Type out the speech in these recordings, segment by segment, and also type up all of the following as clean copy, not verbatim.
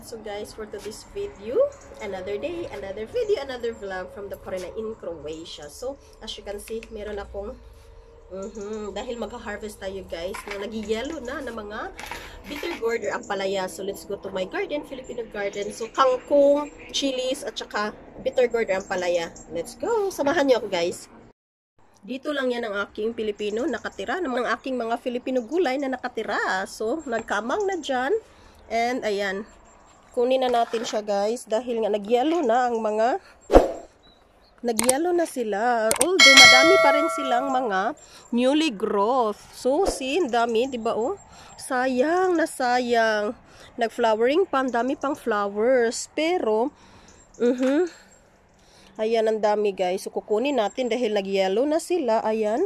So guys, for today's video, another day, another video, another vlog from the Corina in Croatia. So, as you can see, meron akong dahil magha-harvest tayo guys, na nag-yellow na ng mga bitter gourd or ampalaya. So, let's go to my garden, Filipino garden. So, kangkong, chilies, at saka bitter gourd or ampalaya. Let's go! Samahan niyo ako guys. Dito lang yan ang aking Pilipino nakatira, ng mga aking mga Filipino gulay na nakatira. So, nagkamang na dyan. And, ayan. Kunin na natin siya guys dahil nga nag-yellow na ang mga nag-yellow na sila. Although madami pa rin silang mga newly growth. So see, dami, 'di ba oh? Sayang na sayang. Nag-flowering pa, dami pang flowers. Pero ayan ang dami guys. So kukunin natin dahil nag-yellow na sila. Ayan.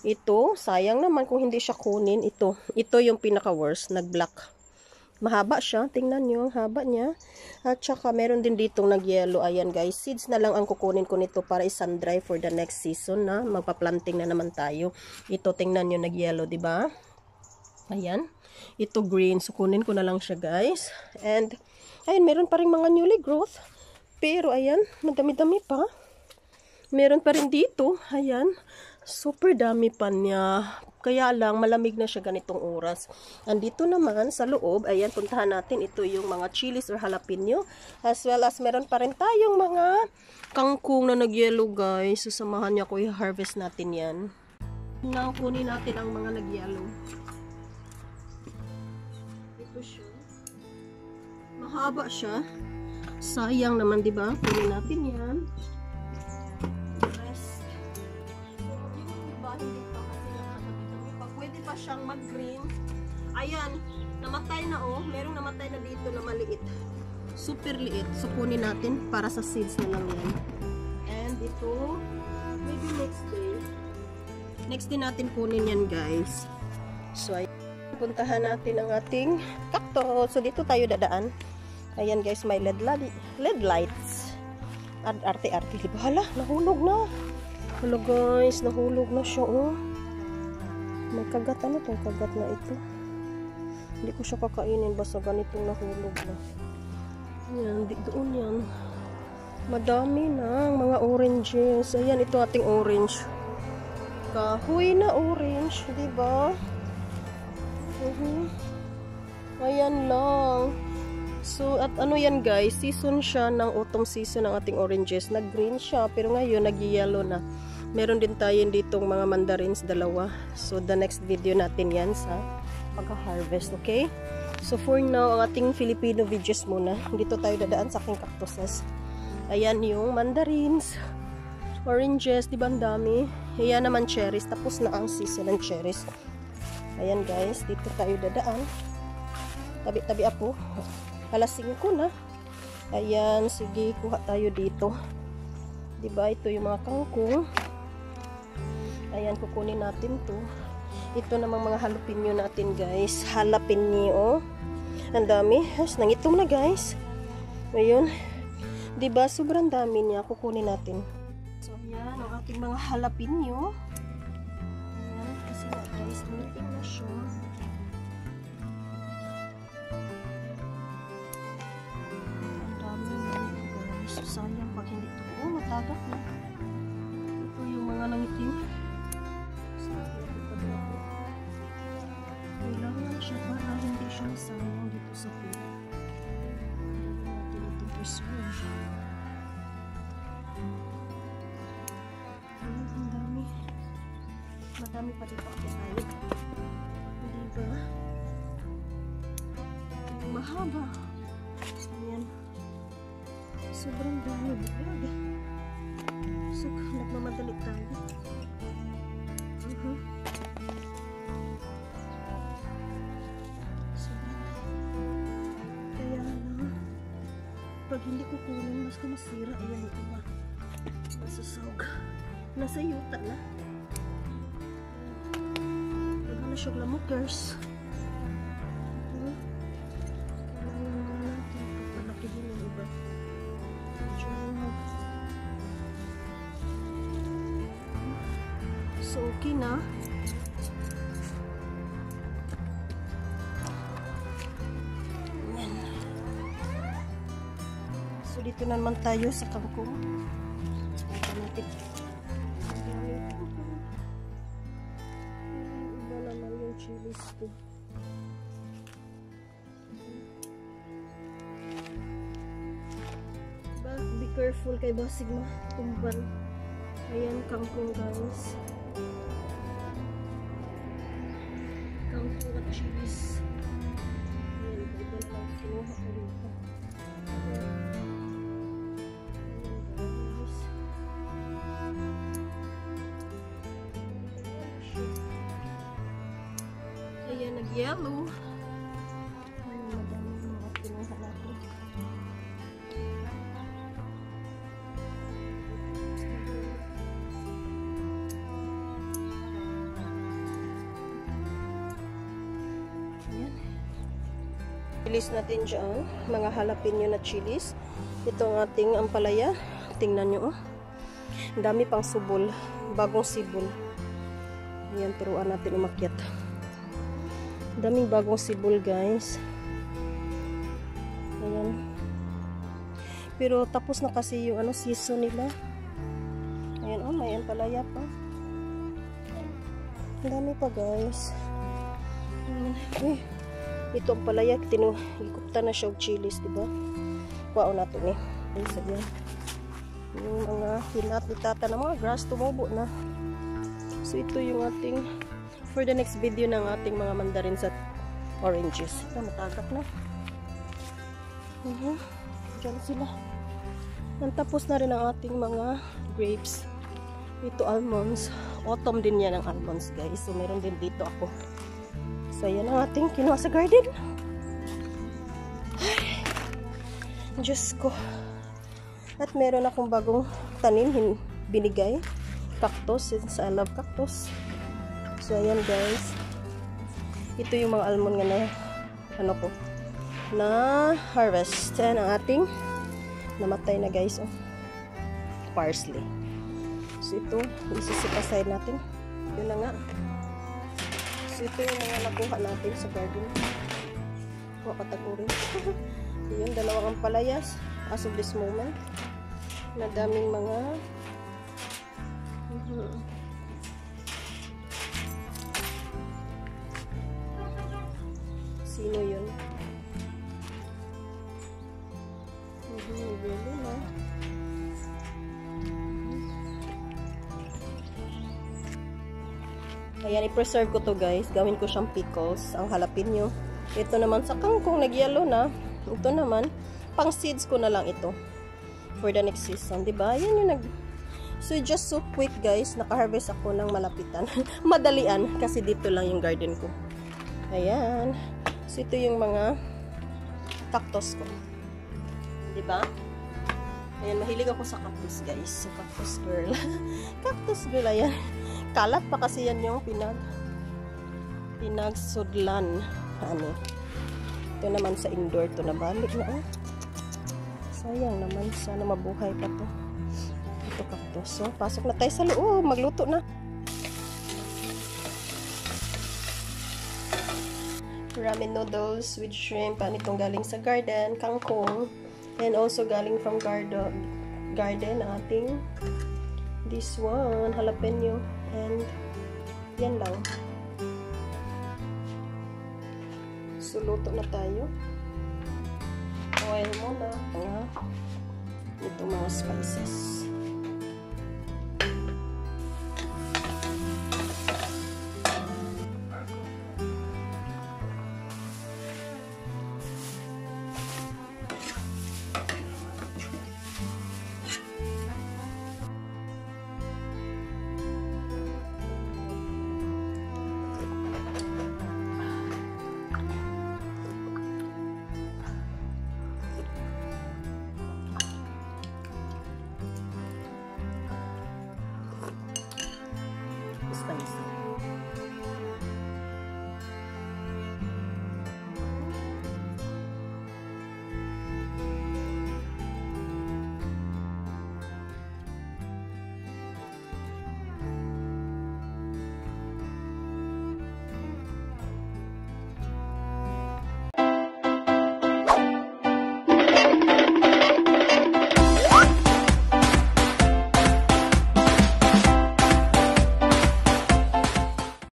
Ito, sayang naman kung hindi siya kunin. Ito yung pinaka-worst, nag-black. Mahaba siya. Tingnan nyo, haba niya. At saka, meron din ditong nag-yellow. Ayan guys, seeds na lang ang kukunin ko nito para isang-dry for the next season na magpa-planting na naman tayo. Ito, tingnan nyo, nag-yellow, diba? Ayan. Ito green. So, kunin ko na lang siya guys. And, ayan, meron pa rin mga newly growth. Pero, ayan, madami-dami pa. Meron pa rin dito. Ayan. Super dami pa niya. Kaya lang, malamig na siya ganitong oras. Andito naman sa loob, ayan, puntahan natin. Ito yung mga chilies or jalapeno. As well as, meron pa rin tayong mga kangkong na nag-yellow, guys. Susamahan niya ko, i-harvest natin yan. Now, kunin natin ang mga nag-yellow. Ito siya. Mahaba siya. Sayang naman, diba? Kunin natin yan. Siyang mag-green. Ayan, namatay na oh. Merong namatay na dito na maliit. Super liit. So, kunin natin para sa seeds na lang yan. And ito, maybe next day. Next day natin kunin yan guys. So, ayan. Puntahan natin ang ating cactus. So, dito tayo dadaan. Ayan guys, may LED lights. Arte-arte. Hala, nahulog na. Hala guys, nahulog na siya oh. May kagat, ano itong kagat na ito? Hindi ko siya kakainin basta ganitong nahulog na. Ayan, doon yan. Madami na mga oranges. Ayan, ito ating orange. Kahoy na orange, diba? Ayan lang. So, at ano yan guys, season siya ng autumn season ng ating oranges. Nag-green siya, pero ngayon nag-yellow na. Meron din tayo ditong mga mandarins, dalawa. So, the next video natin yan sa pag-harvest, okay? So, for now, ang ating Filipino videos muna. Dito tayo dadaan sa aking cactuses. Ayan yung mandarins, oranges, di ba ang dami? Ayan naman cherries. Tapos na ang season ng cherries. Ayan guys, dito tayo dadaan. Tabi-tabi ako. Alas 5 na. Ayan, sige, kuha tayo dito. Diba, ito yung mga kangkong. Ayan, kukunin natin to. Ito namang mga jalapeno natin, guys. Jalapeno. Ang dami. Nangitom na, guys. Ayun. Diba, sobrang dami niya. Kukunin natin. So, ayan, ang ating mga jalapeno. Ayan, kasi nga, guys, nangitom na siya. Ang dami na, guys. Sayang pag hindi ito. Oh, matagap na. Ito yung mga nangitim. Kailangan siya para hindi siya nasayang dito sa pila. Kailangan natin ito preserve. Ayun, ang dami. Madami pa dito ako tayo. Hindi ba? Mahaba. Ayan. Sobrang dami. Grabe. So, nagmamadali tayo. Pag hindi ko kunin, mas ka masira. Ayan ito ba? Masasawag. Nasa yuta na. Pag na siya lamukers. Kailangan na natin pagpalakihin yung iba. So, okay na. Ito na naman tayo sa kangkong. Ito natin. Iba naman yung chilies ko. Be careful kay basig matumban. Ayan, kangkong guys. Kangkong at chilies. Ayan, iba na lang kinuha ko dito. Ayan, nag-yellow. Ayan, madami mga kinuha natin. Chilis natin dyan, mga jalapeno na chilis. Ito ang ating ampalaya. Tingnan nyo, oh. Ang dami pang subol, bagong sibol. Ayan, turuan natin umakyat. Daming bagong sibol, guys. Ayan. Pero tapos na kasi yung season nila. Ayan, oh, may ampalaya pa. Ang dami pa, guys. Ayan. Ito ang palaya, ikupta na siya og chilis, diba? Kuwaon nato ni. Ayun, sabihan. Yung mga hinat-itata na mga grass, tumubo na. So, ito yung ating, for the next video ng ating mga mandarins at oranges. Ito, matagap na. Diyan sila. Nantapos na rin ang ating mga grapes. Ito, almonds. Autumn din yan ang almonds, guys. So, meron din dito ako. So, yan ang ating kinuha sa garden. Ay, Diyos ko. At meron akong bagong tanim, binigay. Cactus, since I love cactus. So, ayan guys. Ito yung mga almond nga na, na harvest. Ayan ang ating namatay na guys. Oh. Parsley. So, ito, isisip aside natin. Yun na nga. So, ito yung mga nakuha natin sa garden. Kuha katagurin. Yun, dalawang ampalayas as of this moment. Na daming mga sino yun? Nagulo na. Ayan, i-preserve ko to guys. Gawin ko siyang pickles. Ang jalapeno. Ito naman sa kangkong nag-yellow na. Ito naman, pang seeds ko na lang ito. For the next season. Diba? Ayan yung So, just so quick guys. Naka-harvest ako ng malapitan. Madalian. Kasi dito lang yung garden ko. Ayan. So, ito yung mga cactus ko. Diba? Ayan, mahilig ako sa cactus guys. So, cactus girl. Cactus girl, ayan. Kalat pa kasi yan yung pinagsudlan. Ito naman sa indoor to nabalik na. Oh. Sayang naman. Sana mabuhay pa to. Ito cactus. So, pasok na tayo sa loob. Magluto na. Ramen noodles with shrimp. Itong galing sa garden. Kangkong. And also galing from garden ating this one. Jalapeno. And yan lang. So, luto na tayo. Oil muna. Ito mga spices.